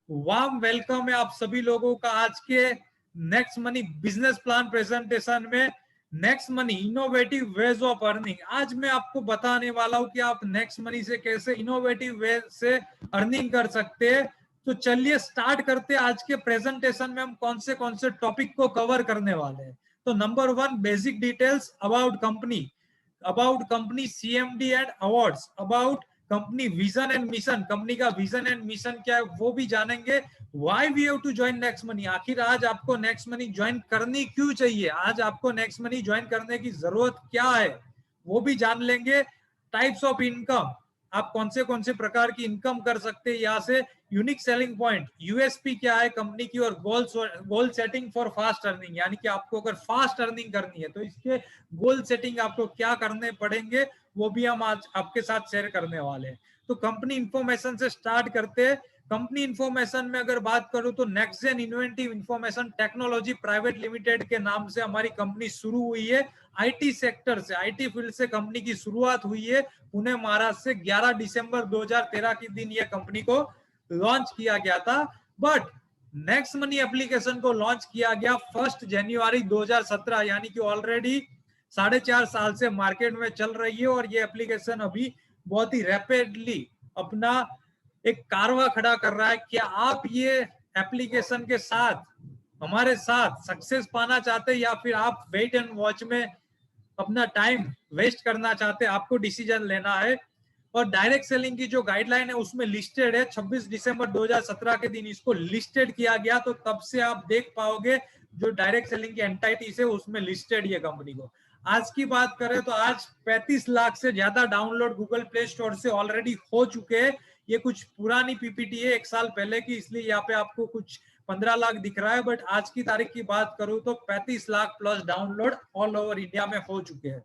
Warm welcome है आप सभी लोगों का आज के next money business plan presentation में। Next money innovative ways of earning. आज मैं आपको बताने वाला हूं कि आप नेक्स्ट मनी से कैसे इनोवेटिव वे से अर्निंग कर सकते हैं। तो चलिए स्टार्ट करते हैं। आज के प्रेजेंटेशन में हम कौन से टॉपिक को कवर करने वाले हैं। तो number 1, basic details about company CMD and awards, about company vision and mission, company का विजन एंड मिशन क्या है वो भी जानेंगे। Why we have to join Next Money, आखिर आज आपको नेक्स्ट मनी ज्वाइन करनी क्यों चाहिए, आज आपको नेक्स्ट मनी ज्वाइन करने की जरूरत क्या है वो भी जान लेंगे। टाइप्स ऑफ इनकम, आप कौन से प्रकार की इनकम कर सकते हैं यहाँ से। यूनिक सेलिंग पॉइंट, यूएसपी क्या है कंपनी की, और goal setting for fast earning, यानी कि आपको अगर फास्ट अर्निंग करनी है तो इसके गोल सेटिंग आपको क्या करने पड़ेंगे वो भी हम आज आपके साथ शेयर करने वाले हैं। तो कंपनी इंफॉर्मेशन से स्टार्ट करते हैं। कंपनी इंफॉर्मेशन में अगर बात करूं तो Next Gen Inventive Information Technology Private Limited के नाम से हमारी कंपनी शुरू हुई है। आईटी सेक्टर से, आईटी फील्ड से कंपनी की शुरुआत हुई है पुणे महाराष्ट्र से। 11 दिसंबर 2013 के दिन यह कंपनी को लॉन्च किया गया था। बट नेक्स्ट मनी एप्लीकेशन को लॉन्च किया गया 1 जनवरी 2017, यानी कि ऑलरेडी 4.5 साल से मार्केट में चल रही है। और ये एप्लीकेशन अभी बहुत ही रैपिडली अपना एक कारवा खड़ा कर रहा है। क्या आप ये एप्लीकेशन के साथ हमारे साथ सक्सेस पाना चाहते हैं, या फिर आप वेट एंड वॉच में अपना टाइम वेस्ट करना चाहते हैं? आपको डिसीजन लेना है। और डायरेक्ट सेलिंग की जो गाइडलाइन है उसमें लिस्टेड है 26 दिसंबर 2017 के दिन इसको लिस्टेड किया गया। तो तब से आप देख पाओगे जो डायरेक्ट सेलिंग की एंटाइटीज है उसमें लिस्टेड ये कंपनी को। आज की बात करें तो आज 35 लाख से ज्यादा डाउनलोड गूगल प्ले स्टोर से ऑलरेडी हो चुके हैं। ये कुछ पुरानी पीपीटी है 1 साल पहले की, इसलिए यहाँ पे आपको कुछ 15 लाख दिख रहा है। बट आज की तारीख की बात करूं तो 35 lakh plus download all over India में हो चुके हैं।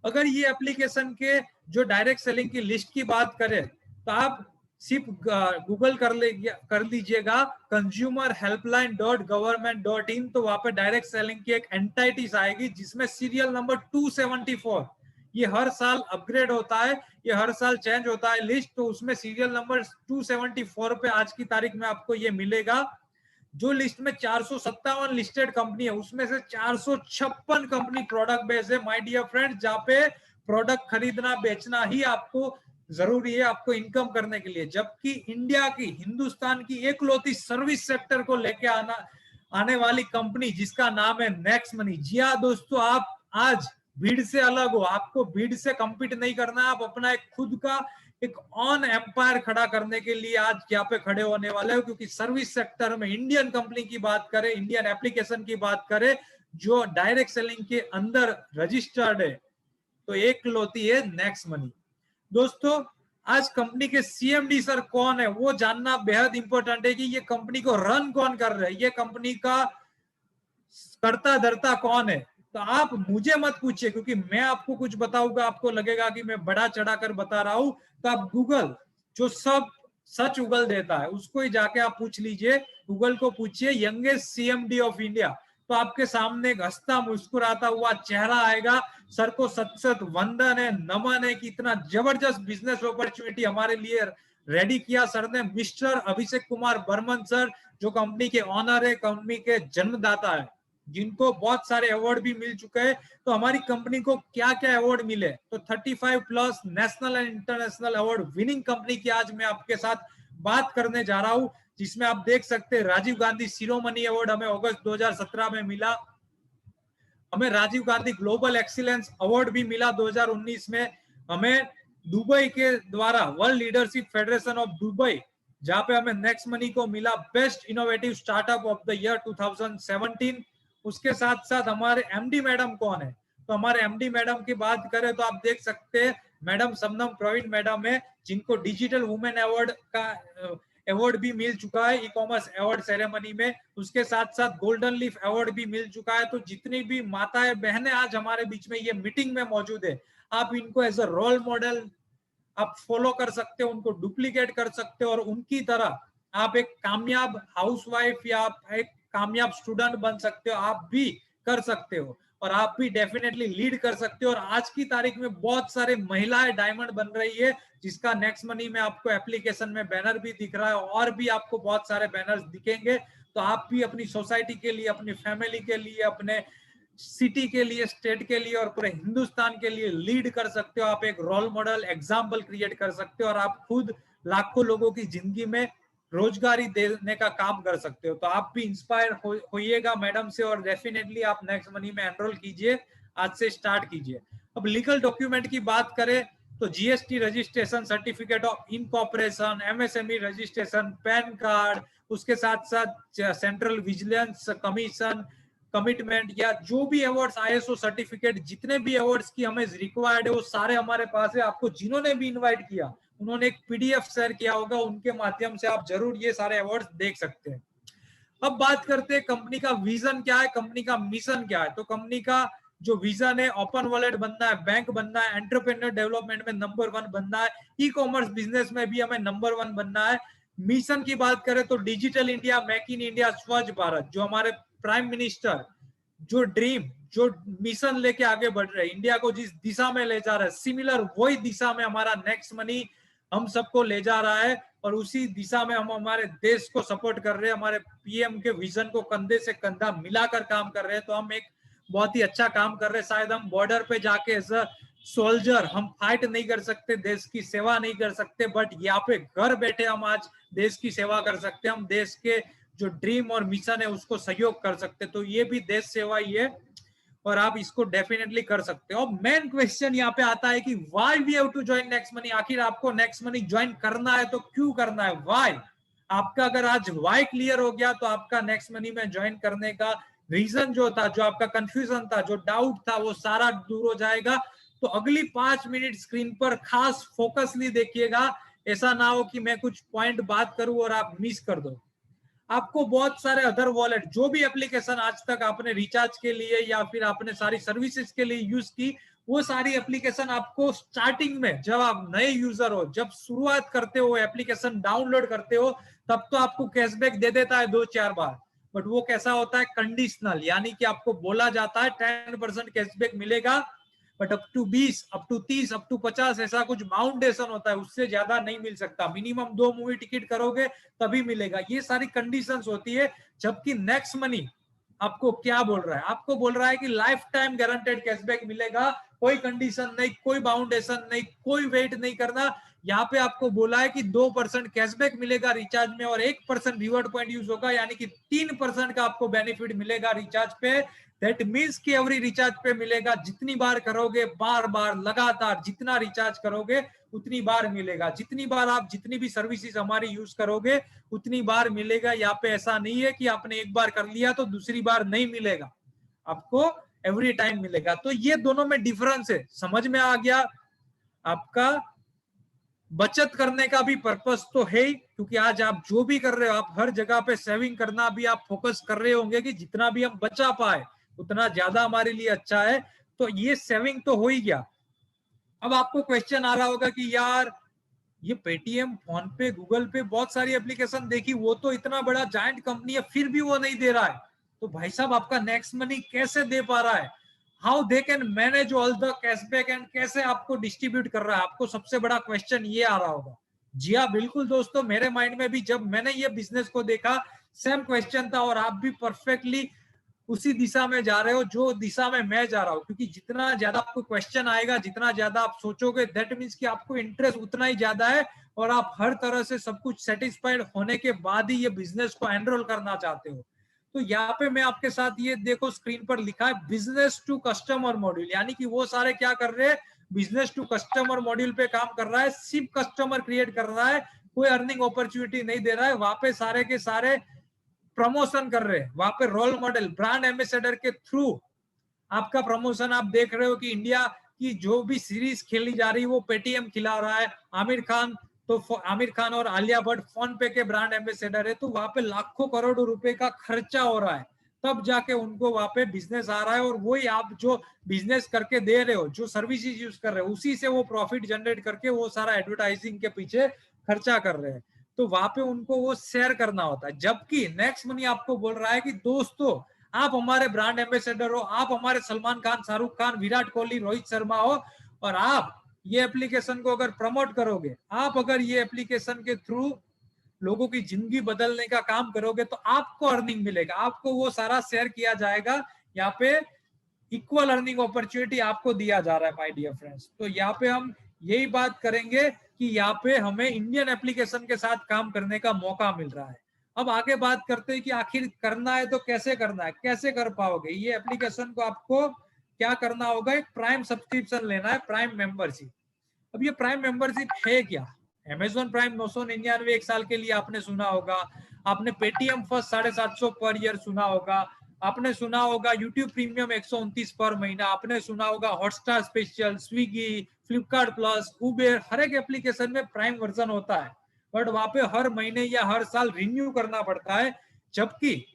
अगर ये एप्लीकेशन के जो डायरेक्ट सेलिंग की लिस्ट की बात करें तो आप सिर्फ गूगल कर लीजिएगा consumerhelpline.government.in, तो वहां पे डायरेक्ट सेलिंग की एक एंटाइटीज आएगी जिसमें सीरियल नंबर 274, ये हर साल अपग्रेड होता है, ये हर साल चेंज होता है लिस्ट। तो उसमें सीरियल नंबर 274 पे आज की तारीख में आपको ये मिलेगा। जो लिस्ट में 457 लिस्टेड कंपनी है उसमें से 456 कंपनी प्रोडक्ट बेस्ड है माय डियर फ्रेंड, जहाँ पे प्रोडक्ट खरीदना बेचना ही आपको जरूरी है आपको इनकम करने के लिए। जबकि इंडिया की, हिंदुस्तान की एकलौती सर्विस सेक्टर को लेके आने वाली कंपनी जिसका नाम है नेक्स्ट मनी। जी हाँ दोस्तों, आप आज भीड़ से अलग हो, आपको भीड़ से कम्पीट नहीं करना, आप अपना एक खुद का एक ऑन एम्पायर खड़ा करने के लिए आज यहाँ पे खड़े होने वाले हो। क्योंकि सर्विस सेक्टर में इंडियन कंपनी की बात करें, इंडियन एप्लीकेशन की बात करें जो डायरेक्ट सेलिंग के अंदर रजिस्टर्ड है, तो एक लौती है नेक्स्ट मनी। दोस्तों आज कंपनी के सीएमडी सर कौन है वो जानना बेहद इंपॉर्टेंट है कि ये कंपनी को रन कौन कर रहा है, ये कंपनी का करता धरता कौन है। तो आप मुझे मत पूछिए, क्योंकि मैं आपको कुछ बताऊंगा आपको लगेगा कि मैं बड़ा चढ़ाकर बता रहा हूं। तो आप गूगल, जो सब सच उगल देता है उसको ही जाके आप पूछ लीजिए, गूगल को पूछिए यंगेस्ट सीएमडी ऑफ इंडिया, तो आपके सामने एक हंसता मुस्कुराता हुआ चेहरा आएगा। सर को सत सत वंदन है, नमन है कि इतना जबरदस्त बिजनेस अपॉर्चुनिटी हमारे लिए रेडी किया सर ने। मिस्टर अभिषेक कुमार बर्मन सर, जो कंपनी के ऑनर है, कंपनी के जन्मदाता है, जिनको बहुत सारे अवार्ड भी मिल चुके हैं। तो हमारी कंपनी को क्या क्या अवार्ड मिले, तो 35 plus national and international award winning company की आज मैं आपके साथ बात करने जा रहा हूं। जिसमें आप देख सकते हैं राजीव गांधी शिरोमणि अवार्ड हमें अगस्त 2017 में मिला। हमें Rajiv Gandhi global excellence award भी मिला 2019 में। हमें दुबई के द्वारा world leadership federation of Dubai, जहां पे हमें नेक्स्ट मनी को मिला best innovative startup of the year 2017। उसके साथ साथ हमारे एमडी मैडम कौन है, तो हमारे एमडी मैडम की बात करें तो आप देख सकते हैं मैडम शबनम प्रवीण मैडम है, जिनको डिजिटल वुमेन अवार्ड का अवार्ड भी मिल चुका है ई कॉमर्स अवार्ड सेरेमनी में। उसके साथ साथ गोल्डन लीफ अवार्ड भी मिल चुका है। तो जितनी भी माताएं बहनें आज हमारे बीच में ये मीटिंग में मौजूद है, आप इनको एज अ रोल मॉडल आप फॉलो कर सकते हो, उनको डुप्लीकेट कर सकते हो, और उनकी तरह आप एक कामयाब हाउसवाइफ या आप एक कामयाब स्टूडेंट बन सकते हो, आप भी कर सकते हो। और आप भी डेफिनेटली लीड कर सकते हो। और आज की तारीख में बहुत सारे महिलाएं डायमंड बन रही है, जिसका नेक्स्ट मनी में आपको एप्लीकेशन में बैनर भी दिख रहा है, और भी आपको बहुत सारे बैनर्स दिखेंगे। तो आप भी अपनी सोसाइटी के लिए, अपनी फैमिली के लिए, अपने सिटी के लिए, स्टेट के लिए और पूरे हिंदुस्तान के लिए लीड कर सकते हो। आप एक रोल मॉडल एग्जाम्पल क्रिएट कर सकते हो और आप खुद लाखों लोगों की जिंदगी में रोजगारी देने का काम कर सकते हो। तो आप भी इंस्पायर होइएगा मैडम से, और डेफिनेटली आप नेक्स्ट मनी में एनरोल कीजिए, आज से स्टार्ट कीजिए। अब लीगल डॉक्यूमेंट की बात करें तो GST registration, certificate of incorporation, MSME registration, pan card, उसके साथ साथ सेंट्रल विजिलेंस कमीशन कमिटमेंट, या जो भी अवार्ड्स, आईएसओ सर्टिफिकेट, जितने भी अवार्ड्स की हमें रिक्वायर्ड है वो सारे हमारे पास है। आपको जिन्होंने भी इनवाइट किया उन्होंने एक पीडीएफ शेयर किया होगा, उनके माध्यम से आप जरूर ये सारे अवार्ड्स देख सकते हैं। अब बात करते हैं कंपनी का विजन क्या है, कंपनी का मिशन क्या है। तो कंपनी का जो विजन है, ओपन वॉलेट बनना है, बैंक बनना है, एंटरप्रेन्योर डेवलपमेंट में नंबर 1 बनना है, ई कॉमर्स बिजनेस में भी हमें नंबर 1 बनना है। मिशन की बात करें तो digital India, make in India, स्वच्छ भारत, जो हमारे प्राइम मिनिस्टर जो ड्रीम, जो मिशन लेके आगे बढ़ रहे हैं, इंडिया को जिस दिशा में ले जा रहा है, सिमिलर वही दिशा में हमारा नेक्स्ट मनी हम सबको ले जा रहा है, और उसी दिशा में हम हमारे देश को सपोर्ट कर रहे हैं। हमारे पीएम के विजन को कंधे से कंधा मिलाकर काम कर रहे हैं। तो हम एक बहुत ही अच्छा काम कर रहे हैं। शायद हम बॉर्डर पे जाके एज अ सोल्जर हम फाइट नहीं कर सकते, देश की सेवा नहीं कर सकते, बट यहाँ पे घर बैठे हम आज देश की सेवा कर सकते हैं। हम देश के जो ड्रीम और मिशन है उसको सहयोग कर सकते हैं। तो ये भी देश सेवा ही है और आप इसको डेफिनेटली कर सकते हो। मेन क्वेश्चन यहाँ पे आता है कि why we have to join Next Money. आखिर आपको नेक्स्ट मनी ज्वाइन करना है तो क्यों करना है, व्हाई। आपका अगर आज व्हाई क्लियर हो गया तो आपका नेक्स्ट मनी में ज्वाइन करने का रीजन जो था, जो आपका कंफ्यूजन था, जो डाउट था, वो सारा दूर हो जाएगा। तो अगली 5 मिनट स्क्रीन पर खास फोकसली देखिएगा, ऐसा ना हो कि मैं कुछ पॉइंट बात करूं और आप मिस कर दो। आपको बहुत सारे अदर वॉलेट, जो भी एप्लीकेशन आज तक आपने रिचार्ज के लिए या फिर आपने सारी सर्विसेज के लिए यूज की, वो सारी एप्लीकेशन आपको स्टार्टिंग में, जब आप नए यूजर हो, जब शुरुआत करते हो, एप्लीकेशन डाउनलोड करते हो, तब तो आपको कैशबैक दे देता है 2-4 बार। बट वो कैसा होता है, कंडीशनल, यानी कि आपको बोला जाता है 10% कैशबैक मिलेगा, but up to 20, up to 30, up to 50 ऐसा कुछ बाउंडेशन होता है, उससे ज्यादा नहीं मिल सकता। मिनिमम 2 मूवी टिकट करोगे तभी मिलेगा। ये सारी कंडीशंस होती है। जबकि नेक्स्ट मनी आपको क्या बोल रहा है, आपको बोल रहा है कि लाइफ टाइम गारंटेड कैशबैक मिलेगा, कोई कंडीशन नहीं, कोई बाउंडेशन नहीं, कोई वेट नहीं करना। यहाँ पे आपको बोला है कि 2% कैशबैक मिलेगा रिचार्ज में और 1% रिवॉर्ड पॉइंट यूज होगा, यानी कि 3% का आपको बेनिफिट मिलेगा रिचार्ज पे। दैट मीन्स कि एवरी रिचार्ज पे मिलेगा, जितनी बार करोगे, बार बार लगातार जितना रिचार्ज करोगे उतनी बार मिलेगा। जितनी बार आप जितनी भी सर्विसेज हमारी यूज करोगे उतनी बार मिलेगा। यहाँ पे ऐसा नहीं है कि आपने एक बार कर लिया तो दूसरी बार नहीं मिलेगा, आपको एवरी टाइम मिलेगा। तो ये दोनों में डिफरेंस है, समझ में आ गया। आपका बचत करने का भी पर्पस तो है ही, क्योंकि आज आप जो भी कर रहे हो, आप हर जगह पे सेविंग करना भी आप फोकस कर रहे होंगे कि जितना भी हम बचा पाए उतना ज्यादा हमारे लिए अच्छा है। तो ये सेविंग तो हो ही गया। अब आपको क्वेश्चन आ रहा होगा कि यार ये पेटीएम, फोन पे, गूगल पे, बहुत सारी एप्लीकेशन देखी, वो तो इतना बड़ा जायंट कंपनी है, फिर भी वो नहीं दे रहा है। तो भाई साहब आपका नेक्स्ट मनी कैसे दे पा रहा है, how they can manage all the cashback and कैसे आपको डिस्ट्रीब्यूट कर रहा है। आपको सबसे बड़ा क्वेश्चन ये आ रहा होगा। जी हाँ, बिल्कुल दोस्तों, मेरे माइंड में भी जब मैंने ये बिजनेस को देखा सेम क्वेश्चन था, और आप भी परफेक्टली उसी दिशा में जा रहे हो जो दिशा में मैं जा रहा हूँ। क्योंकि जितना ज्यादा आपको क्वेश्चन आएगा, जितना ज्यादा आप सोचोगे, दैट मीन्स कि आपको इंटरेस्ट उतना ही ज्यादा है और आप हर तरह से सब कुछ सेटिस्फाइड होने के बाद ही ये बिजनेस को एनरोल करना चाहते हो। तो यहाँ पे मैं आपके साथ ये देखो स्क्रीन पर लिखा है बिजनेस टू कस्टमर मॉड्यूल, यानी कि वो सारे क्या कर रहे हैं, बिजनेस टू कस्टमर मॉड्यूल पे काम कर रहा है, सिर्फ कस्टमर क्रिएट कर रहा है, कोई अर्निंग अपॉर्चुनिटी नहीं दे रहा है। वहां पे सारे के सारे प्रमोशन कर रहे हैं, वहां पे रोल मॉडल, ब्रांड एम्बेसडर के थ्रू आपका प्रमोशन। आप देख रहे हो कि इंडिया की जो भी सीरीज खेली जा रही है वो पेटीएम खिला रहा है। आमिर खान, तो आमिर खान और आलिया भट्ट फोन पे के ब्रांड एम्बेसडर है, तो वहां पे लाखों करोड़ों रुपए का खर्चा हो रहा है, तब जाके उनको वहां पे बिजनेस आ रहा है। और वही आप जो बिजनेस करके दे रहे हो, जो सर्विसेज यूज कर रहे हो, उसी से वो प्रॉफिट जनरेट करके वो सारा एडवर्टाइजिंग के पीछे खर्चा कर रहे हैं। तो वहां पे उनको वो शेयर करना होता है। जबकि नेक्स्ट मनी आपको बोल रहा है कि दोस्तों आप हमारे ब्रांड एम्बेसडर हो, आप हमारे सलमान खान, शाहरुख खान, विराट कोहली, रोहित शर्मा हो, और आप ये एप्लीकेशन को अगर प्रमोट करोगे, आप अगर ये एप्लीकेशन के थ्रू लोगों की जिंदगी बदलने का काम करोगे, तो आपको अर्निंग मिलेगा, आपको वो सारा शेयर किया जाएगा। यहाँ पे इक्वल अर्निंग अपॉर्चुनिटी आपको दिया जा रहा है माय डियर फ्रेंड्स। तो यहाँ पे हम यही बात करेंगे कि यहाँ पे हमें इंडियन एप्लीकेशन के साथ काम करने का मौका मिल रहा है। अब आगे बात करते हैं कि आखिर करना है तो कैसे करना है, कैसे कर पाओगे। ये एप्लीकेशन को आपको क्या करना होगा, एक प्राइम सब्सक्रिप्शन लेना है, प्राइम मेंबरशिप। अब ये प्राइम मेंबरशिप है क्या? अमेजोन प्राइम 999 एक साल के लिए आपने सुना होगा, आपने पेटीएम फर्स्ट 750 पर ईयर सुना होगा, आपने सुना होगा यूट्यूब प्रीमियम 129 पर महीना, आपने सुना होगा Hotstar special, Swiggy, Flipkart plus, Uber, हर एक एप्लीकेशन में प्राइम वर्जन होता है, बट वहां पे हर महीने या हर साल रिन्यू करना पड़ता है। जबकि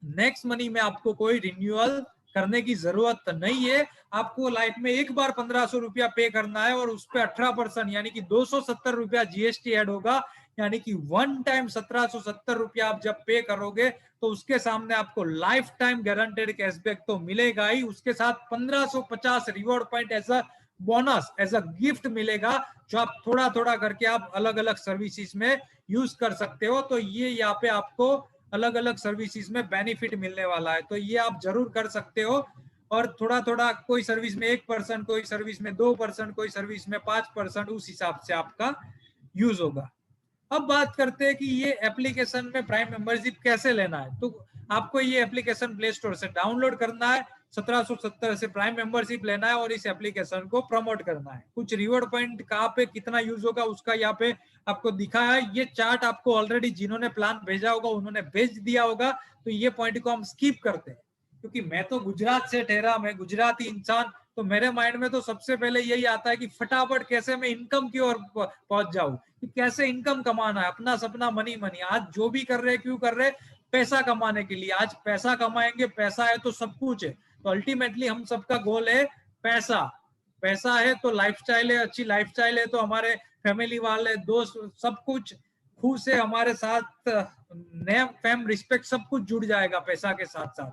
नेक्स्ट मनी में आपको कोई रिन्यूअल करने की जरूरत नहीं है। आपको लाइफ में एक बार 1500 रुपया पे करना है, और उस पर 18% यानी कि 270 रुपया जीएसटी ऐड होगा, यानी कि वन टाइम 1770 रुपया आप जब पे करोगे, तो उसके सामने आपको लाइफ टाइम गारंटेड कैशबैक तो मिलेगा ही, उसके साथ 1550 reward point as a bonus, as a gift मिलेगा, जो आप थोड़ा थोड़ा करके आप अलग अलग सर्विसेज में यूज कर सकते हो। तो ये यहाँ पे आपको अलग अलग सर्विसेज में बेनिफिट मिलने वाला है, तो ये आप जरूर कर सकते हो। और थोड़ा थोड़ा, कोई सर्विस में 1%, कोई सर्विस में 2%, कोई सर्विस में 5%, उस हिसाब से आपका यूज होगा। अब बात करते हैं कि ये एप्लीकेशन में प्राइम मेंबरशिप कैसे लेना है। तो आपको ये एप्लीकेशन प्ले स्टोर से डाउनलोड करना है, 1770 से प्राइम मेंबरशिप लेना है, और इस एप्लीकेशन को प्रमोट करना है। कुछ रिवॉर्ड पॉइंट कहाँ पे कितना यूज होगा उसका यहाँ पे आपको दिखा है। ये चार्ट आपको ऑलरेडी जिन्होंने प्लान भेजा होगा उन्होंने भेज दिया होगा, तो ये पॉइंट को हम स्किप करते हैं, क्योंकि मैं तो गुजरात से ठहरा, मैं गुजराती इंसान, तो मेरे माइंड में तो सबसे पहले यही आता है कि फटाफट कैसे मैं इनकम की ओर पहुंच जाऊं, कि कैसे इनकम कमाना है, अपना सपना मनी मनी। आज जो भी कर रहे, क्यों कर रहे, पैसा कमाने के लिए। आज पैसा कमाएंगे, पैसा है तो सब कुछ है। तो अल्टीमेटली हम सबका गोल है पैसा। पैसा है तो लाइफस्टाइल है, अच्छी लाइफस्टाइल है तो हमारे फैमिली वाले, दोस्त, सब कुछ खुश है हमारे साथ, नेम फेम रिस्पेक्ट सब कुछ जुड़ जाएगा पैसा के साथ साथ।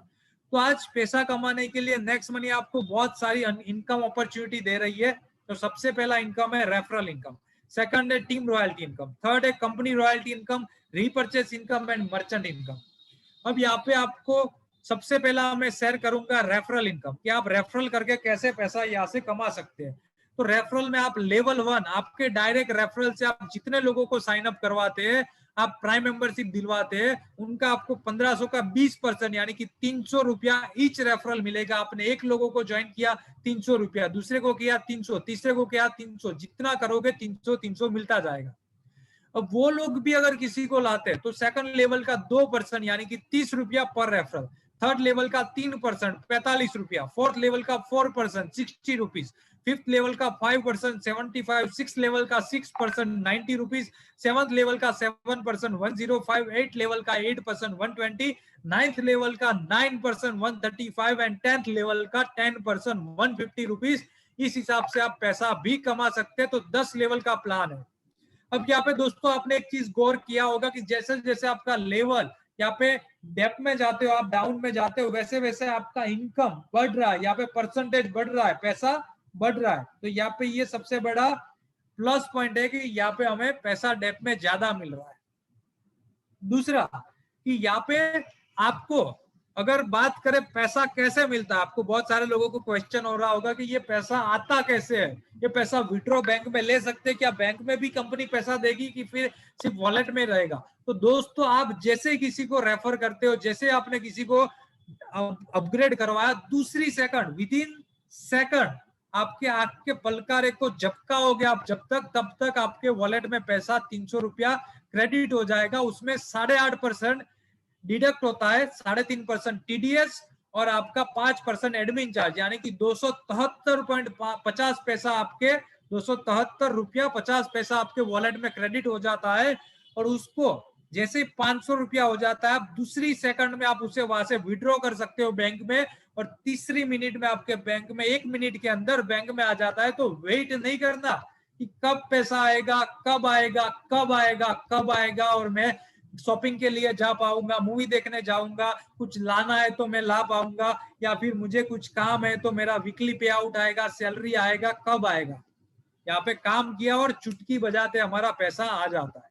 तो आज पैसा कमाने के लिए नेक्स्ट मनी आपको बहुत सारी इनकम अपॉर्चुनिटी दे रही है। तो सबसे पहला इनकम है रेफरल इनकम, सेकंड है टीम रॉयल्टी इनकम, थर्ड है company royalty income, repurchase income and merchant income. अब यहाँ पे आपको सबसे पहला मैं शेयर करूंगा रेफरल इनकम, कि आप रेफरल करके कैसे पैसा यहाँ से कमा सकते हैं। तो रेफरल में आप लेवल 1, आपके डायरेक्ट रेफरल से आप जितने लोगों को साइन अप करवाते हैं, आप प्राइम मेंबरशिप दिलवाते हैं, उनका आपको 1500 का 20% यानी कि 300 रुपया ईच रेफरल मिलेगा। आपने एक लोगों को ज्वाइन किया 300 रुपया, दूसरे को किया 300, तीसरे को किया 300, जितना करोगे 300 300 मिलता जाएगा। अब वो लोग भी अगर किसी को लाते हैं तो सेकंड लेवल का 2% यानी कि 30 रुपया पर रेफरल, थर्ड लेवल का 3% 45 रुपया, फोर्थ लेवल का 4% 60 रुपीज, फिफ्थ लेवल का 5% 75, सिक्स लेवल का 6% 90 रुपीज, सेवंथ लेवल का 7% 105, एट लेवल का 8% 120, नाइन्थ लेवल का 9% 135 एंड टेंथ लेवल का 10% 150 रुपीज। इस हिसाब से आप पैसा भी कमा सकते हैं। तो 10 लेवल का प्लान है। अब यहाँ पे दोस्तों आपने एक चीज गौर किया होगा कि जैसे जैसे आपका लेवल यहाँ पे डेप्थ में जाते हो, आप डाउन में जाते हो, वैसे वैसे आपका इनकम बढ़ रहा है, यहाँ पे परसेंटेज बढ़ रहा है, पैसा बढ़ रहा है। तो यहाँ पे ये सबसे बड़ा प्लस पॉइंट है कि यहाँ पे हमें पैसा डेप्थ में ज्यादा मिल रहा है। दूसरा कि यहाँ पे आपको अगर बात करें पैसा कैसे मिलता है, आपको बहुत सारे लोगों को क्वेश्चन हो रहा होगा कि ये पैसा आता कैसे है, ये पैसा विड्रॉ बैंक में ले सकते हैं क्या, बैंक में भी कंपनी पैसा देगी कि फिर सिर्फ वॉलेट में रहेगा। तो दोस्तों आप जैसे किसी को रेफर करते हो, जैसे आपने किसी को अपग्रेड करवाया, दूसरी सेकंड विद इन सेकंड आपके आंख के पलकारे को झपकाओगे आप जब तक, तब तक आपके वॉलेट में पैसा 300 रुपया क्रेडिट हो जाएगा। उसमें 8.5% डिडक्ट होता है, 3.5% टीडीएस और आपका 5% एडमिन चार्ज, यानी कि 273.50 पैसा आपके 273 रुपया 50 पैसा आपके वॉलेट में क्रेडिट हो जाता है। और उसको जैसे 500 रुपया हो जाता है, आप दूसरी सेकंड में आप उसे वहां से विड्रॉ कर सकते हो बैंक में, और तीसरी मिनट में आपके बैंक में, 1 मिनट के अंदर बैंक में आ जाता है। तो वेट नहीं करना कि कब पैसा आएगा, कब आएगा, कब आएगा, कब आएगा, और मैं शॉपिंग के लिए जा पाऊंगा, मूवी देखने जाऊंगा, कुछ लाना है तो मैं ला पाऊंगा, या फिर मुझे कुछ काम है तो मेरा वीकली पे आउट आएगा, सैलरी आएगा, कब आएगा? यहाँ पे काम किया और चुटकी बजाते हमारा पैसा आ जाता है।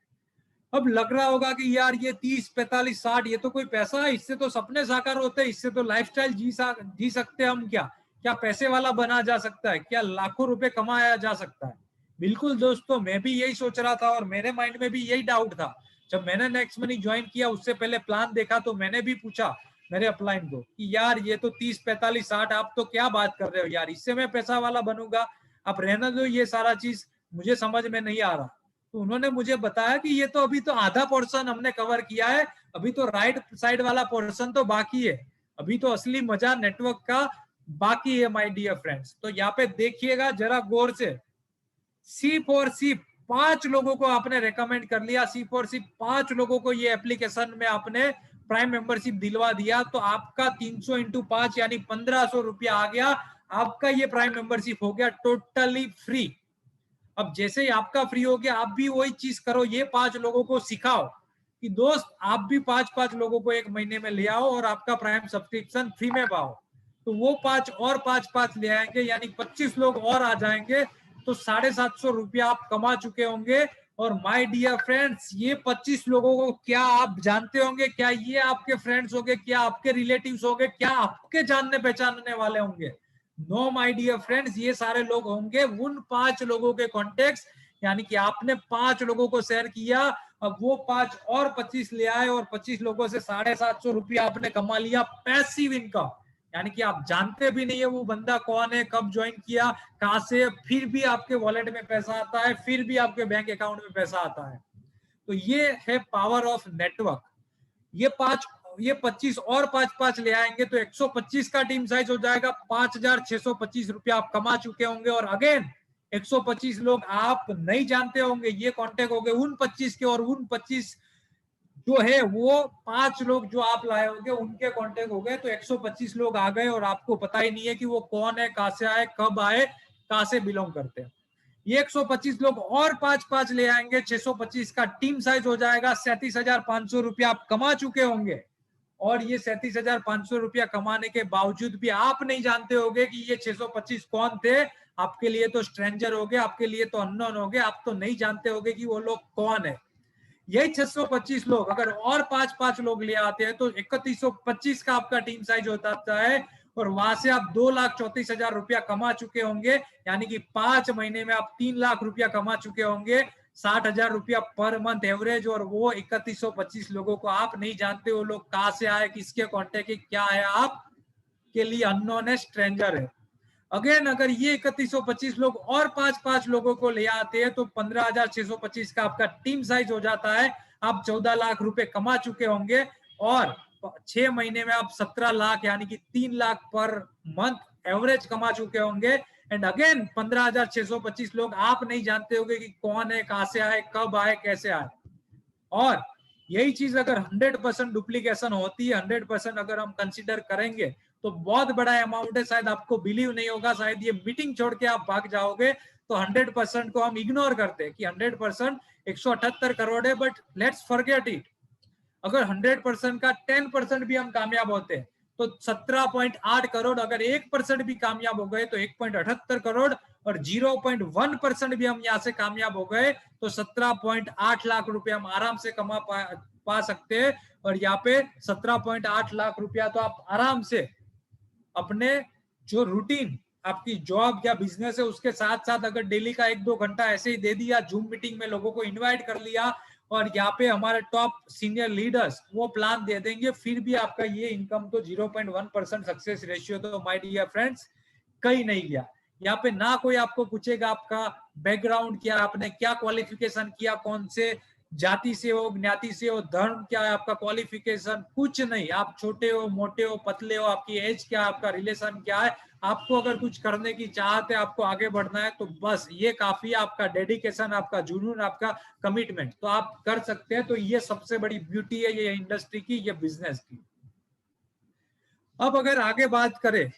अब लग रहा होगा कि यार ये 30, 45, 60 ये तो कोई पैसा है, इससे तो सपने साकार होते हैं, इससे तो लाइफस्टाइल जी सकते हैं हम। क्या क्या पैसे वाला बना जा सकता है? क्या लाखों रुपए कमाया जा सकता है? बिल्कुल दोस्तों, मैं भी यही सोच रहा था और मेरे माइंड में भी यही डाउट था। जब मैंने नेक्स्ट मनी ज्वाइन किया उससे पहले प्लान देखा तो मैंने भी पूछा मेरे अपलाइन को कि यार ये तो 30, 45, 60 आप तो क्या बात कर रहे हो यार, इससे मैं पैसा वाला बनूंगा? आप रहने दो ये सारा चीज, मुझे समझ में नहीं आ रहा। तो उन्होंने मुझे बताया कि ये तो अभी तो आधा पोर्शन हमने कवर किया है, अभी तो राइट साइड वाला पोर्शन तो बाकी है, अभी तो असली मजा नेटवर्क का बाकी है माय डियर फ्रेंड्स। तो यहाँ पे देखिएगा जरा गौर से, सिर्फ और सिर्फ 5 लोगों को आपने रेकमेंड कर लिया, सिर्फ और सिर्फ 5 लोगों को ये एप्लीकेशन में आपने प्राइम मेंबरशिप दिलवा दिया, तो आपका 300 इंटू 5 यानी 1500 रुपया आ गया, आपका ये प्राइम मेंबरशिप हो गया टोटली फ्री। अब जैसे ही आपका फ्री हो गया, आप भी वही चीज करो, ये 5 लोगों को सिखाओ कि दोस्त आप भी 5-5 लोगों को एक महीने में ले आओ और आपका प्राइम सब्सक्रिप्शन फ्री में पाओ। तो वो 5 और 5-5 ले आएंगे, यानी 25 लोग और आ जाएंगे, तो 750 रुपया आप कमा चुके होंगे। और माय डियर फ्रेंड्स, ये 25 लोगों को क्या आप जानते होंगे? क्या ये आपके फ्रेंड्स होंगे? क्या आपके रिलेटिव्स होंगे? क्या आपके जानने पहचानने वाले होंगे? नो माय डियर फ्रेंड्स, ये सारे लोग होंगे उन 5 लोगों के कॉन्टेक्ट, यानी कि आपने 5 लोगों को शेयर किया, अब वो 5 और 25 ले आए और 25 लोगों से 750 रुपया आपने कमा लिया पैसिव इनकम। यानी कि आप जानते भी नहीं है वो बंदा कौन है, कब ज्वाइन किया, कहां से, फिर भी आपके वॉलेट में पैसा आता है, फिर भी आपके बैंक अकाउंट में पैसा आता है। तो ये है पावर ऑफ नेटवर्क। ये 25 और 5-5 ले आएंगे तो 125 का टीम साइज हो जाएगा, 5625 रुपया आप कमा चुके होंगे। और अगेन 125 लोग आप नहीं जानते होंगे, ये कांटेक्ट हो गए उन 25 के, और उन 25 जो है वो 5 लोग जो आप लाए होंगे उनके कांटेक्ट हो गए, तो 125 लोग आ गए और आपको पता ही नहीं है कि वो कौन है, कहां से आए, कब आए, कहां से बिलोंग करते हैं। ये 125 लोग और 5-5 ले आएंगे, 625 का टीम साइज हो जाएगा, 37,500 रुपया आप कमा चुके होंगे। और ये 37,500 रुपया कमाने के बावजूद भी आप नहीं जानते होंगे कि ये 625 कौन थे। आपके लिए तो स्ट्रेंजर हो गए, आपके लिए तो अननोन हो गए, आप तो नहीं जानते होंगे कि वो लोग कौन है। यही 625 लोग अगर और 5-5 लोग ले आते हैं तो 3125 का आपका टीम साइज होता है, और वहां से आप 2,34,000 रुपया कमा चुके होंगे, यानी कि 5 महीने में आप 3 लाख रुपया कमा चुके होंगे, 60,000 रुपया पर मंथ एवरेज। और वो 3125 लोगों को आप नहीं जानते, वो लोग कहां से आए, किसके कॉन्टेक्ट, क्या है, आप के लिए अननोन है, स्ट्रेंजर है। अगेन अगर ये 3125 लोग और 5-5 लोगों को ले आते हैं तो 15,625 का आपका टीम साइज हो जाता है, आप 14 लाख रुपए कमा चुके होंगे। और 6 महीने में आप 17 लाख यानी कि 3 लाख पर मंथ एवरेज कमा चुके होंगे। एंड अगेन 15,625 लोग आप नहीं जानते होंगे कि कौन है, कहां से आए, कब आए, कैसे आए। और यही चीज अगर 100% डुप्लीकेशन होती है, 100% अगर हम कंसिडर करेंगे तो बहुत बड़ा अमाउंट है, शायद आपको बिलीव नहीं होगा, शायद ये मीटिंग छोड़ के आप भाग जाओगे। तो 100% को हम इग्नोर करते हैं कि 100% 178 करोड़ है, बट लेट्स फॉरगेट इट। अगर 100% का 10% भी हम कामयाब होते हैं तो 17.8 करोड़, अगर 1% भी कामयाब हो गए तो 1.78 करोड़, और 0.1% भी हम यहाँ से कामयाब हो गए तो 17.8 लाख रुपए हम आराम से कमा पा सकते हैं। और यहाँ पे 17.8 लाख रुपया तो आप आराम से अपने जो रूटीन आपकी जॉब या बिजनेस है उसके साथ साथ अगर डेली का 1-2 घंटा ऐसे ही दे दिया, जूम मीटिंग में लोगों को इनवाइट कर लिया, और यहाँ पे हमारे टॉप सीनियर लीडर्स वो प्लान दे देंगे, फिर भी आपका ये इनकम तो 0.1% सक्सेस रेशियो, तो माय डियर फ्रेंड्स कहीं नहीं गया। यहाँ पे ना कोई आपको पूछेगा आपका बैकग्राउंड क्या, आपने क्या क्वालिफिकेशन किया, कौन से जाति से हो, ज्ञाति से हो, धर्म क्या है आपका, क्वालिफिकेशन कुछ नहीं। आप छोटे हो, मोटे हो, पतले हो, आपकी एज क्या है, आपका रिलेशन क्या है, आपको अगर कुछ करने की चाहत है, आपको आगे बढ़ना है तो बस ये काफी है। आपका डेडिकेशन, आपका जुनून, आपका कमिटमेंट, तो आप कर सकते हैं। तो ये सबसे बड़ी ब्यूटी है ये इंडस्ट्री की, ये बिजनेस की। अब अगर आगे बात करें,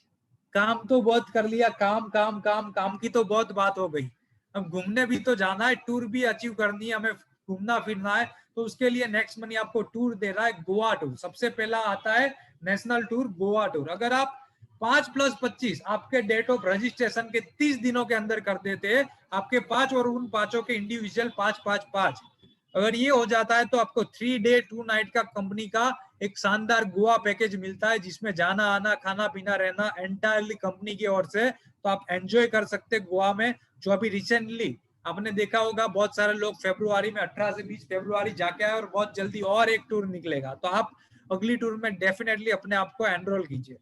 काम तो बहुत कर लिया, काम काम काम काम की तो बहुत बात हो गई, अब घूमने भी तो जाना है, टूर भी अचीव करनी है हमें, घूमना फिरना है, तो उसके लिए नेक्स्ट मनी आपको टूर दे रहा है गोवा टूर। सबसे पहला आता है नेशनल टूर गोवा टूर। अगर आप 5+25 आपके डेट ऑफ रजिस्ट्रेशन के 30 दिनों के अंदर कर देते हैं, आपके 5 और उन 5 के इंडिविजुअल 5-5-5, अगर ये हो जाता है तो आपको 3 डे 2 नाइट का कंपनी का एक शानदार गोवा पैकेज मिलता है, जिसमें जाना आना खाना पीना रहना एंटायरली कंपनी की ओर से। तो आप एंजॉय कर सकते हैं गोवा में। जो अभी रिसेंटली आपने देखा होगा, बहुत सारे लोग फरवरी में 18 से 20 फरवरी जाके आए, और बहुत जल्दी और एक टूर निकलेगा, तो आप अगली टूर में डेफिनेटली अपने आप को एनरोल कीजिए।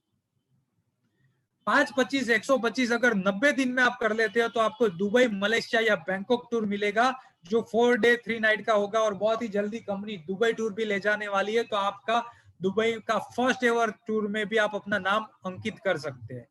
5-25 125 अगर 90 दिन में आप कर लेते हो तो आपको दुबई मलेशिया या बैंकॉक टूर मिलेगा, जो 4 डे 3 नाइट का होगा, और बहुत ही जल्दी कंपनी दुबई टूर भी ले जाने वाली है। तो आपका दुबई का फर्स्ट एवर टूर में भी आप अपना नाम अंकित कर सकते हैं।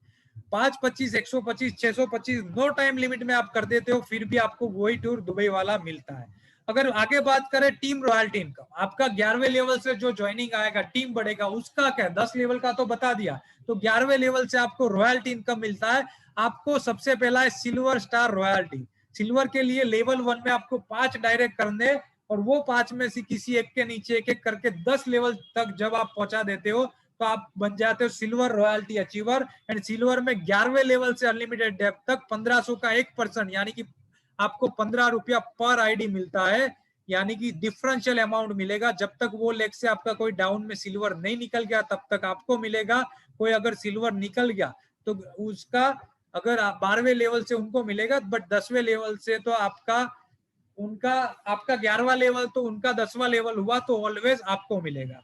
5-25 125 625 नो टाइम लिमिट में आप कर देते हो, फिर भी आपको वही टूर दुबई वाला मिलता है। अगर आगे बात करें टीम रॉयल्टी इनकम, आपका 11वें लेवल से जो ज्वाइनिंग आएगा, टीम बढ़ेगा, उसका क्या 10 लेवल का तो बता दिया, तो 11वें लेवल से आपको रॉयल्टी इनकम मिलता है। आपको सबसे पहला है सिल्वर स्टार रॉयल्टी। सिल्वर के लिए लेवल 1 में आपको 5 डायरेक्ट करने, और वो 5 में से किसी एक के नीचे एक एक करके 10 लेवल तक जब आप पहुंचा देते हो तो आप बन जाते हो silver royalty achiever. And silver में 11वें लेवल से अनलिमिटेड डेप्थ तक 1500 का 1%, यानी कि आपको 15 रुपया पर आईडी मिलता है, यानी कि डिफरेंशियल अमाउंट मिलेगा। जब तक वो लेग से आपका कोई डाउन में सिल्वर नहीं निकल गया तब तक आपको मिलेगा। कोई अगर सिल्वर निकल गया तो उसका अगर 12वें लेवल से उनको मिलेगा, बट 10वें लेवल से तो आपका 11वां लेवल तो उनका 10वां लेवल हुआ, तो ऑलवेज आपको मिलेगा।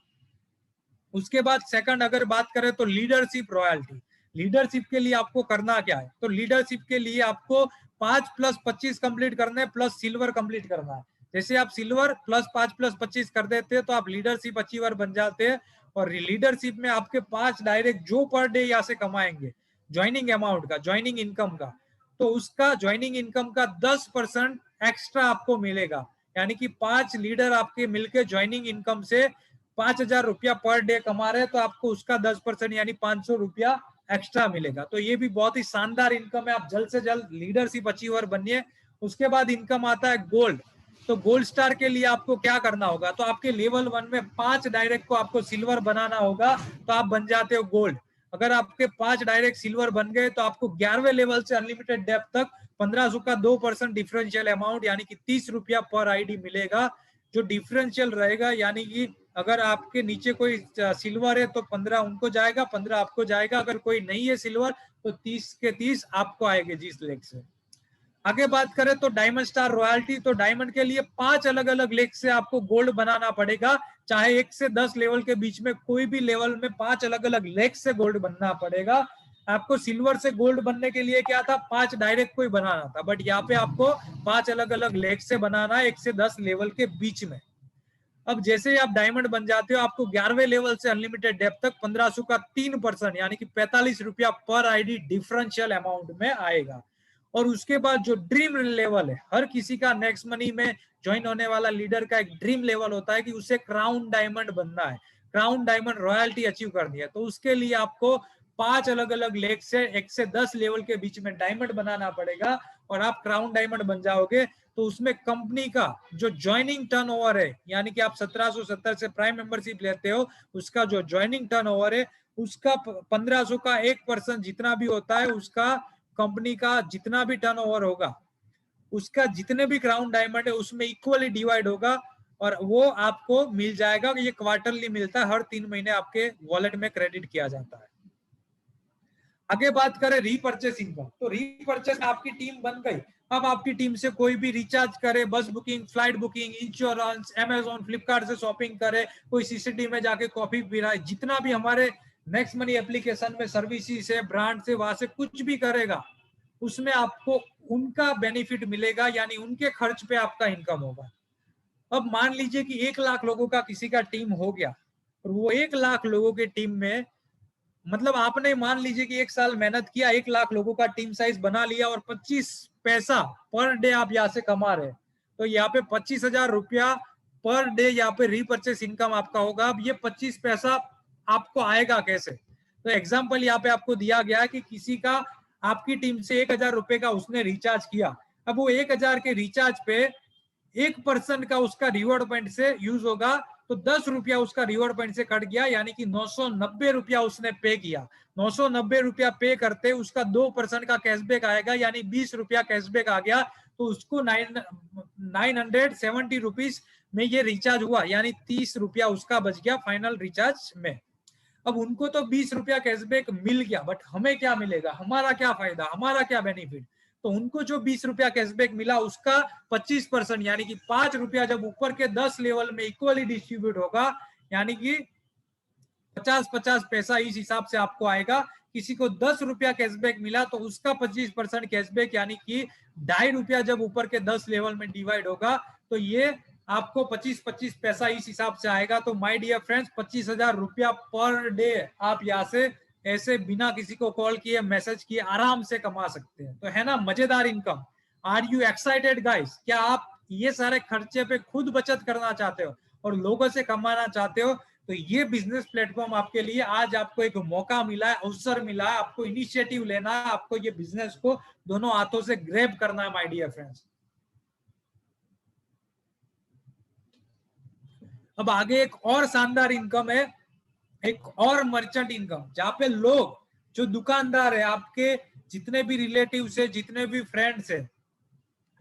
उसके बाद सेकंड अगर बात करें तो लीडरशिप रॉयल्टी। लीडरशिप के लिए आपको करना क्या है, तो लीडरशिप के लिए आपको 5+25 कंप्लीट करना है, प्लस सिल्वर कंप्लीट करना है। जैसे आप सिल्वर प्लस 5+25 कर देते हैं तो आप लीडरशिप अचीवर बन जाते हैं। और लीडरशिप में आपके 5 डायरेक्ट जो पर डे यहाँ से कमाएंगे ज्वाइनिंग अमाउंट का, ज्वाइनिंग इनकम का, तो उसका ज्वाइनिंग इनकम का 10% एक्स्ट्रा आपको मिलेगा। यानी कि 5 लीडर आपके मिलकर ज्वाइनिंग इनकम से 5,000 रुपया पर डे कमा रहे हैं, तो आपको उसका 10% यानी 500 रुपया एक्स्ट्रा मिलेगा। तो ये भी बहुत ही शानदार इनकम है। आप जल्द से जल्द लीडरशिप अचीवर बनिए। उसके बाद इनकम आता है गोल्ड। तो गोल्ड स्टार के लिए आपको क्या करना होगा, तो आपके लेवल 1 में 5 डायरेक्ट को आपको सिल्वर बनाना होगा, तो आप बन जाते हो गोल्ड। अगर आपके 5 डायरेक्ट सिल्वर बन गए तो आपको 11वें लेवल से अनलिमिटेड डेप्थ तक 1500 का 2% डिफरेंशियल अमाउंट, यानी कि 30 रुपया पर आईडी मिलेगा, जो डिफरेंशियल रहेगा। यानी कि अगर आपके नीचे कोई सिल्वर है तो 15 उनको जाएगा, 15 आपको जाएगा। अगर कोई नहीं है सिल्वर तो 30 के 30 आपको आएंगे जिस लेग से। आगे बात करें तो डायमंड स्टार रॉयल्टी, तो डायमंड के लिए 5 अलग अलग लेग से आपको गोल्ड बनाना पड़ेगा। चाहे 1 से 10 लेवल के बीच में कोई भी लेवल में 5 अलग अलग लेग से गोल्ड बनना पड़ेगा। आपको सिल्वर से गोल्ड बनने के लिए क्या था, 5 डायरेक्ट कोई बनाना था, बट यहाँ पे आपको 5 अलग अलग लेग से बनाना है 1 से 10 लेवल के बीच में। अब जैसे ही आप डायमंड बन जाते हो, आपको 11वें लेवल से अनलिमिटेड डेप्थ तक 1500 का 3% यानी कि 45 रुपया पर आईडी डिफरेंशियल अमाउंट में आएगा। और उसके बाद जो ड्रीम लेवल है, हर किसी का नेक्स्ट मनी में ज्वाइन होने वाला लीडर का एक ड्रीम लेवल होता है कि उसे क्राउन डायमंड बनना है, क्राउन डायमंड रॉयल्टी अचीव करनी है। तो उसके लिए आपको 5 अलग अलग लेग से 1 से 10 लेवल के बीच में डायमंड बनाना पड़ेगा, और आप क्राउन डायमंड बन जाओगे। तो उसमें कंपनी का जो ज्वाइनिंग टर्नओवर है, यानी कि आप 1770 से प्राइम मेंबरशिप लेते हो, उसका जो ज्वाइनिंग टर्नओवर है उसका 1500 का 1% जितना भी होता है, उसका कंपनी का जितना भी टर्नओवर होगा उसका जितने भी क्राउन डायमंड है उसमें इक्वली डिवाइड होगा, और वो आपको मिल जाएगा। ये क्वार्टरली मिलता है, हर 3 महीने आपके वॉलेट में क्रेडिट किया जाता है। आगे बात करें रीपरचेस इनकम, तो रीपरचेस में आपकी टीम बन गई। अब आपकी टीम से कोई भी रिचार्ज करे, बस booking, flight booking, insurance, Amazon, Flipkart से शॉपिंग करे, कोई सीसीटी में जाके कॉफी पी रहा है, जितना भी हमारे नेक्स्ट मनी एप्लीकेशन में सर्विसेज है, ब्रांड से, वहां से कुछ भी करेगा, उसमें आपको उनका बेनिफिट मिलेगा, यानी उनके खर्च पे आपका इनकम होगा। अब मान लीजिए कि 1 लाख लोगों का किसी का टीम हो गया, और वो 1 लाख लोगों के टीम में, मतलब आपने मान लीजिए कि 1 साल मेहनत किया, 1 लाख लोगों का टीम साइज बना लिया, और 25 पैसा पर डे आप यहाँ से कमा रहे, तो यहाँ पे 25,000 रुपया पर डे यहाँ पे रीपरचेस इनकम आपका होगा। अब ये 25 पैसा आपको आएगा कैसे, तो एग्जाम्पल यहाँ पे आपको दिया गया है कि किसी का आपकी टीम से 1,000 रुपए का उसने रिचार्ज किया। अब वो 1,000 के रिचार्ज पे 1% का उसका रिवॉर्ड पॉइंट से यूज होगा तो 10 रुपया उसका रिवॉर्ड पॉइंट से कट गया, यानी कि 990 रुपया उसने पे किया। 990 रुपया पे करते उसका 2% का कैशबैक आएगा, यानी 20 रुपया कैशबैक आ गया। तो उसको 970 रुपीज में ये रिचार्ज हुआ, यानी 30 रुपया उसका बच गया फाइनल रिचार्ज में। अब उनको तो 20 रुपया कैशबैक मिल गया, बट हमें क्या मिलेगा, हमारा क्या फायदा, हमारा क्या बेनिफिट। तो उनको जो 20 रुपया कैशबैक मिला उसका 25% यानी कि 5 रुपया जब ऊपर के 10 लेवल में इक्वली डिस्ट्रीब्यूट होगा, यानी कि 50-50 पैसा इस हिसाब से आपको आएगा। किसी को 10 रुपया कैशबैक मिला तो उसका 25% कैशबैक यानी कि 2.5 रुपया जब ऊपर के 10 लेवल में डिवाइड होगा तो ये आपको 25-25 पैसा इस हिसाब से आएगा। तो माय डियर फ्रेंड्स 25,000 रुपया पर डे आप यहाँ से ऐसे बिना किसी को कॉल किए मैसेज किए आराम से कमा सकते हैं। तो है ना मजेदार income. Are you excited guys? क्या आप ये सारे खर्चे पे खुद बचत करना चाहते हो और लोगों से कमाना चाहते हो? तो ये बिजनेस प्लेटफॉर्म आपके लिए आज आपको एक मौका मिला है, अवसर मिला है, आपको इनिशिएटिव लेना है, आपको ये बिजनेस को दोनों हाथों से ग्रैब करना है माय डियर फ्रेंड्स। अब आगे एक और शानदार इनकम है, एक और मर्चेंट इनकम, जहां पे लोग जो दुकानदार है, आपके जितने भी रिलेटिव है, जितने भी फ्रेंड्स है,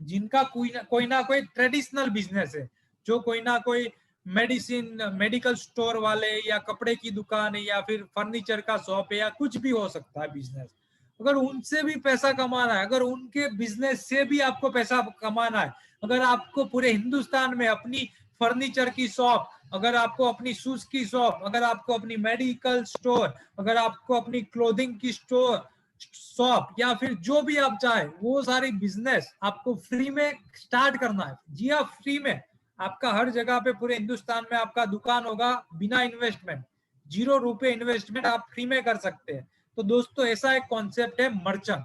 जिनका कोई ना कोई ट्रेडिशनल बिजनेस है, जो कोई ना कोई मेडिसिन मेडिकल स्टोर वाले या कपड़े की दुकान है या फिर फर्नीचर का शॉप है या कुछ भी हो सकता है बिजनेस, अगर उनसे भी पैसा कमाना है, अगर उनके बिजनेस से भी आपको पैसा कमाना है, अगर आपको पूरे हिंदुस्तान में अपनी फर्नीचर की शॉप, अगर आपको अपनी शूज की शॉप, अगर आपको अपनी मेडिकल स्टोर, अगर आपको अपनी क्लोथिंग की स्टोर शॉप या फिर जो भी आप चाहे वो सारी बिजनेस आपको फ्री में स्टार्ट करना है, जी हाँ फ्री में, आपका हर जगह पे पूरे हिंदुस्तान में आपका दुकान होगा बिना इन्वेस्टमेंट, 0 रुपए इन्वेस्टमेंट आप फ्री में कर सकते हैं। तो दोस्तों ऐसा एक कॉन्सेप्ट है मर्चेंट।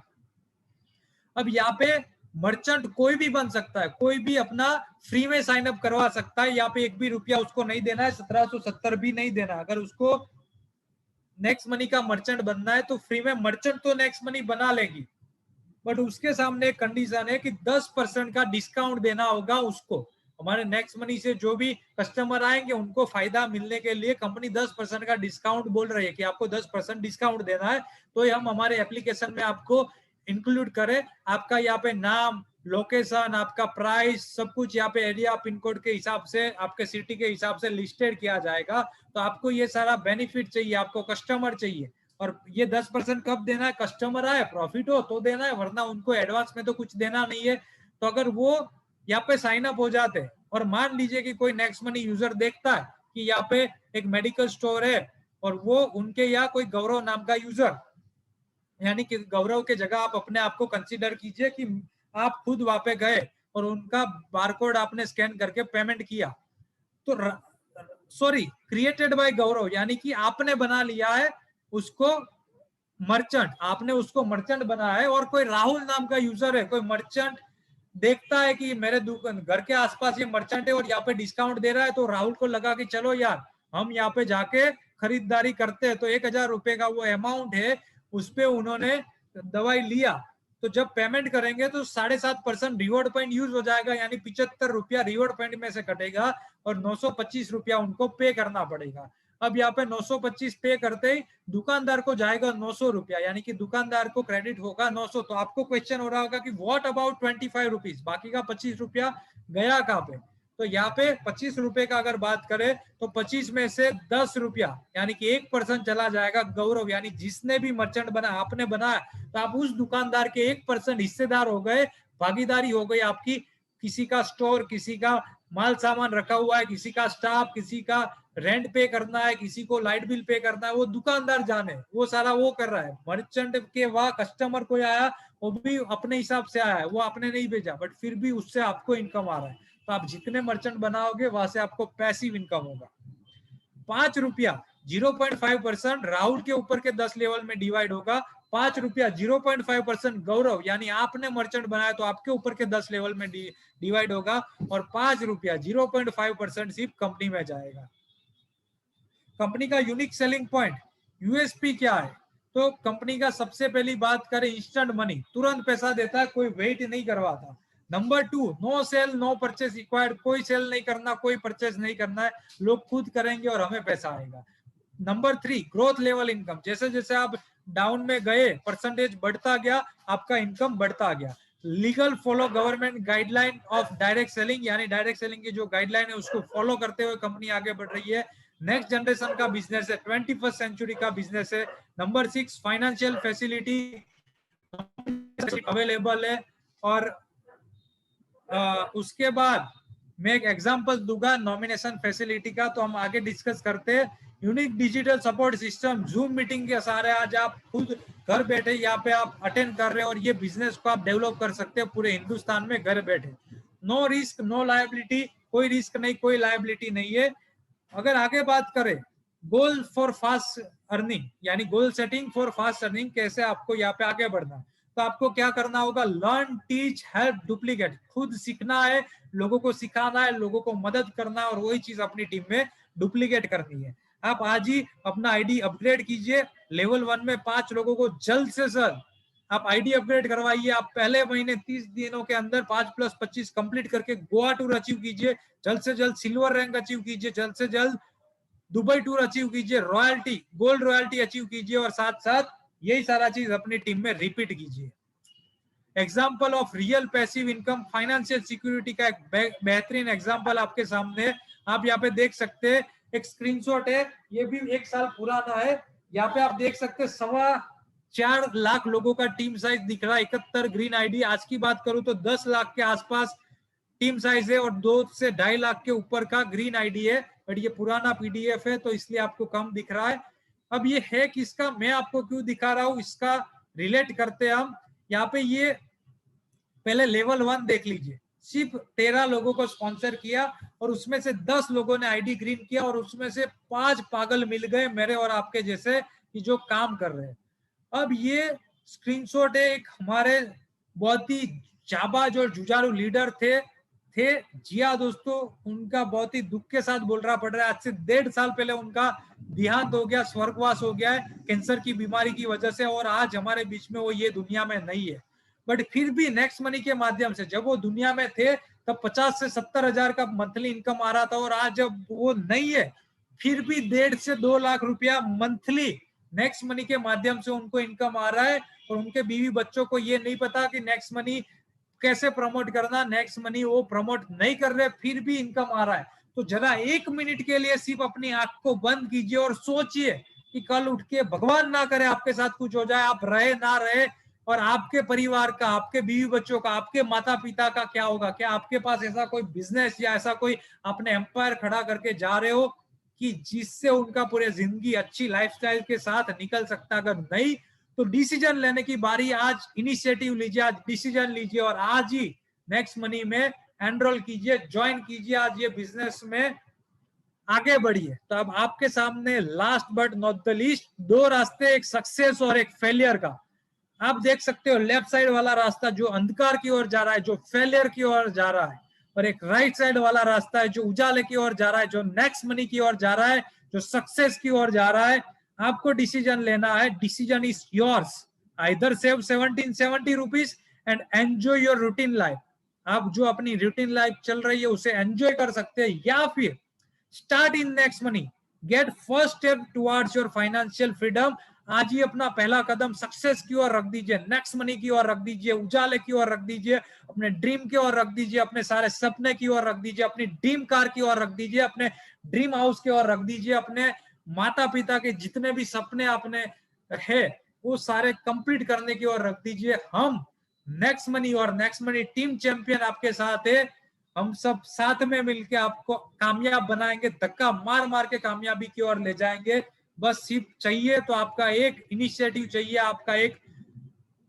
अब यहाँ पे मर्चेंट कोई भी बन सकता है, कोई भी अपना फ्री में साइन अप करवा सकता है, यहाँ पे एक भी रुपया उसको नहीं देना है, 1770 भी नहीं देना। अगर उसको नेक्स्ट मनी का मर्चेंट बनना है तो फ्री में मर्चेंट तो नेक्स्ट मनी बना लेगी, बट उसके सामने एक कंडीशन है कि 10% का डिस्काउंट देना होगा उसको। हमारे नेक्स्ट मनी से जो भी कस्टमर आएंगे उनको फायदा मिलने के लिए कंपनी 10% का डिस्काउंट बोल रही है कि आपको 10% डिस्काउंट देना है। तो हम हमारे एप्लीकेशन में आपको इंक्लूड करें, आपका यहाँ पे नाम, लोकेशन, आपका प्राइस, सब कुछ यहाँ पे एरिया पिन कोड के हिसाब से, आपके सिटी के हिसाब से लिस्टेड किया जाएगा। तो आपको ये सारा बेनिफिट चाहिए, आपको कस्टमर चाहिए, और ये 10% कब देना है, कस्टमर आए प्रॉफिट हो तो देना है, वरना उनको एडवांस में तो कुछ देना नहीं है। तो अगर वो यहाँ पे साइन अप हो जाते हैं और मान लीजिए कि कोई नेक्स्ट मनी यूजर देखता है कि यहाँ पे एक मेडिकल स्टोर है और वो उनके यहाँ कोई गौरव नाम का यूजर, यानी कि गौरव के जगह आप अपने आप को कंसीडर कीजिए कि आप खुद वहां पे गए और उनका बारकोड आपने स्कैन करके पेमेंट किया, तो सॉरी क्रिएटेड बाय गौरव, यानी कि आपने बना लिया है उसको मर्चेंट, आपने उसको मर्चेंट बनाया है। और कोई राहुल नाम का यूजर है, कोई मर्चेंट देखता है कि मेरे दुकान घर के आसपास ये मर्चेंट है और यहाँ पे डिस्काउंट दे रहा है, तो राहुल को लगा कि चलो यार हम यहाँ पे जाके खरीदारी करते हैं। तो 1,000 रुपए का वो अमाउंट है, उस पे उन्होंने दवाई लिया, तो जब पेमेंट करेंगे तो 7.5% रिवॉर्ड पॉइंट यूज हो जाएगा, यानी 75 रुपया रिवॉर्ड पॉइंट में से कटेगा और 925 रुपया उनको पे करना पड़ेगा। अब यहाँ पे 925 पे करते ही दुकानदार को जाएगा 900 रुपया, यानी कि दुकानदार को क्रेडिट होगा 900। तो आपको क्वेश्चन हो रहा होगा कि व्हाट अबाउट 25 रुपीज, बाकी का 25 रुपया गया कहाँ पे? तो यहाँ पे 25 रुपए का अगर बात करें तो 25 में से 10 रुपया यानी कि 1% चला जाएगा गौरव, यानी जिसने भी मर्चेंट बना, आपने बनाया, तो आप उस दुकानदार के 1% हिस्सेदार हो गए, भागीदारी हो गई आपकी। किसी का स्टोर, किसी का माल सामान रखा हुआ है, किसी का स्टाफ, किसी का रेंट पे करना है, किसी को लाइट बिल पे करना है, वो दुकानदार जाने, वो सारा वो कर रहा है। मर्चेंट के वहां कस्टमर कोई आया, वो भी अपने हिसाब से आया है, वो आपने नहीं भेजा, बट फिर भी उससे आपको इनकम आ रहा है। तो आप जितने मर्चेंट बनाओगे वहां से आपको पैसिव इनकम होगा। 5 रुपया 0.5% राहुल के ऊपर के 10 लेवल में डिवाइड होगा, 5 रुपया 0.5% गौरव यानी आपने मर्चेंट बनाया तो आपके ऊपर के 10 लेवल में डिवाइड होगा, और 5 रुपया 0.5% सिर्फ कंपनी में जाएगा। कंपनी का यूनिक सेलिंग पॉइंट, यूएसपी क्या है? तो कंपनी का सबसे पहली बात करें, इंस्टेंट मनी, तुरंत पैसा देता है, कोई वेट नहीं करवाता। Number 2, no sale no purchase required, कोई सेल नहीं करना, कोई परचेस नहीं करना है, लोग खुद करेंगे और हमें पैसा आएगा। नंबर 3, ग्रोथ लेवल इनकम, जैसे जैसे आप डाउन में गए परसेंटेज बढ़ता गया, आपका इनकम बढ़ता गया। Legal follow government guideline of direct selling, यानी डायरेक्ट सेलिंग की जो गाइडलाइन है उसको फॉलो करते हुए कंपनी आगे बढ़ रही है। नेक्स्ट जनरेशन का बिजनेस है, 21st सेंचुरी का बिजनेस है। नंबर 6, फाइनेंशियल फैसिलिटी अवेलेबल है। और उसके बाद मैं एक एग्जांपल दूंगा नॉमिनेशन फैसिलिटी का, तो हम आगे डिस्कस करते हैं। Unique digital support system, zoom meeting के सहारे आज आप खुद घर बैठे यहाँ पे आप अटेंड कर रहे हैं और ये बिजनेस को आप डेवलप कर सकते हैं पूरे हिंदुस्तान में घर बैठे। नो रिस्क नो लायबिलिटी, कोई रिस्क नहीं, कोई लायबिलिटी नहीं है। अगर आगे बात करें गोल फॉर फास्ट अर्निंग, यानी goal setting for fast earning, कैसे आपको यहाँ पे आगे बढ़ना, तो आपको क्या करना होगा, लर्न टीच हेल्प डुप्लीकेट, खुद सीखना है, लोगों को सिखाना है, लोगों को मदद करना है और वही चीज अपनी टीम में डुप्लीकेट करनी है। आप आज ही अपना आईडी अपग्रेड कीजिए, लेवल 1 में 5 लोगों को जल्द से जल्द आप आईडी अपग्रेड करवाइए। आप पहले महीने 30 दिनों के अंदर 5+25 कंप्लीट करके गोवा टूर अचीव कीजिए, जल्द से जल्द सिल्वर रैंक अचीव कीजिए, जल्द से जल्द दुबई टूर अचीव कीजिए, रॉयल्टी गोल्ड रॉयल्टी अचीव कीजिए और साथ साथ यही सारा चीज अपनी टीम में रिपीट कीजिए। Example of real passive income, financial security का एक बेहतरीन एग्जाम्पल आपके सामने आप यहाँ पे देख सकते हैं। एक स्क्रीनशॉट है, ये भी 1 साल पुराना है। यहाँ पे आप देख सकते हैं 4.25 लाख लोगों का टीम साइज दिख रहा है, 71 ग्रीन आईडी। आज की बात करूं तो 10 लाख के आसपास टीम साइज है और 2 से 2.5 लाख के ऊपर का ग्रीन आईडी है, बट ये पुराना पीडीएफ है तो इसलिए आपको कम दिख रहा है। अब ये है किसका, मैं आपको क्यों दिखा रहा हूं, इसका रिलेट करते हैं हम। यहाँ पे ये पहले लेवल 1 देख लीजिए, सिर्फ 13 लोगों को स्पॉन्सर किया और उसमें से 10 लोगों ने आईडी ग्रीन किया और उसमें से 5 पागल मिल गए मेरे और आपके जैसे कि जो काम कर रहे हैं। अब ये स्क्रीनशॉट है एक हमारे बहुत ही जाबाज और जुझारू लीडर थे जिया दोस्तों, उनका बहुत ही दुख के साथ बोल रहा पड़ रहा है, आज से 1.5 साल पहले उनका देहांत हो गया, स्वर्गवास हो गया है कैंसर की बीमारी की वजह से, और आज हमारे बीच में वो ये दुनिया में नहीं है। बट फिर भी नेक्स्ट मनी के माध्यम से जब वो दुनिया में थे तब 50 से 70 हजार का मंथली इनकम आ रहा था, और आज जब वो नहीं है फिर भी 1.5 से 2 लाख रुपया मंथली नेक्स्ट मनी के माध्यम से उनको इनकम आ रहा है। और उनके बीवी बच्चों को ये नहीं पता कि नेक्स्ट मनी कैसे प्रमोट करना, नेक्स्ट मनी वो प्रमोट नहीं कर रहे फिर भी इनकम आ रहा है। तो जरा 1 मिनट के लिए सिर्फ अपनी आंख को बंद कीजिए और सोचिए कि कल उठ के भगवान ना करे आपके साथ कुछ हो जाए, आप रहे ना रहे, और आपके परिवार का, आपके बीवी बच्चों का, आपके माता पिता का क्या होगा। क्या आपके पास ऐसा कोई बिजनेस या ऐसा कोई आपने एम्पायर खड़ा करके जा रहे हो कि जिससे उनका पूरी जिंदगी अच्छी लाइफस्टाइल के साथ निकल सकता? अगर नहीं तो डिसीजन लेने की बारी, आज इनिशिएटिव लीजिए, आज डिसीजन लीजिए और आज ही नेक्स्ट मनी में एनरोल कीजिए, ज्वाइन कीजिए, आज ये बिजनेस में आगे बढ़िए। तो अब आपके सामने last but not the least 2 रास्ते, एक सक्सेस और एक फेलियर का। आप देख सकते हो लेफ्ट साइड वाला रास्ता जो अंधकार की ओर जा रहा है, जो फेलियर की ओर जा रहा है, और एक राइट साइड वाला रास्ता है जो उजाले की ओर जा रहा है, जो नेक्स्ट मनी की ओर जा रहा है, जो सक्सेस की ओर जा रहा है। आपको डिसीजन लेना है, decision is yours. Either save 1770 rupees and enjoy your routine life, आप जो अपनी रूटीन लाइफ चल रही है उसे एंजॉय कर सकते हैं, या फिर start in next money, get first step towards your financial freedom. आज ही अपना पहला कदम सक्सेस की ओर रख दीजिए, नेक्स्ट मनी की ओर रख दीजिए, उजाले की ओर रख दीजिए, अपने ड्रीम की ओर रख दीजिए, अपने सारे सपने की ओर रख दीजिए, अपनी ड्रीम कार की ओर रख दीजिए, अपने ड्रीम हाउस की ओर रख दीजिए, अपने माता पिता के जितने भी सपने आपने है वो सारे कंप्लीट करने की ओर रख दीजिए। हम नेक्स्ट मनी और नेक्स्ट मनी टीम चैंपियन आपके साथ है, हम सब साथ में मिलकर आपको कामयाब बनाएंगे, धक्का मार मार के कामयाबी की ओर ले जाएंगे। बस सिर्फ चाहिए तो आपका एक इनिशिएटिव चाहिए, आपका एक,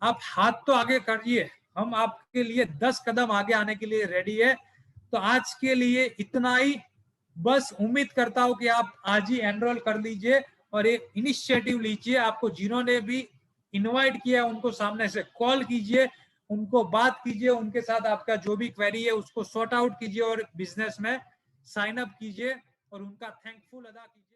आप हाथ तो आगे करिए, हम आपके लिए 10 कदम आगे आने के लिए रेडी है। तो आज के लिए इतना ही, बस उम्मीद करता हूं कि आप आज ही एनरोल कर लीजिए और एक इनिशिएटिव लीजिए। आपको जिन्होंने भी इनवाइट किया उनको सामने से कॉल कीजिए, उनको बात कीजिए, उनके साथ आपका जो भी क्वेरी है उसको सॉर्ट आउट कीजिए और बिजनेस में साइन अप कीजिए और उनका थैंकफुल अदा कीजिए।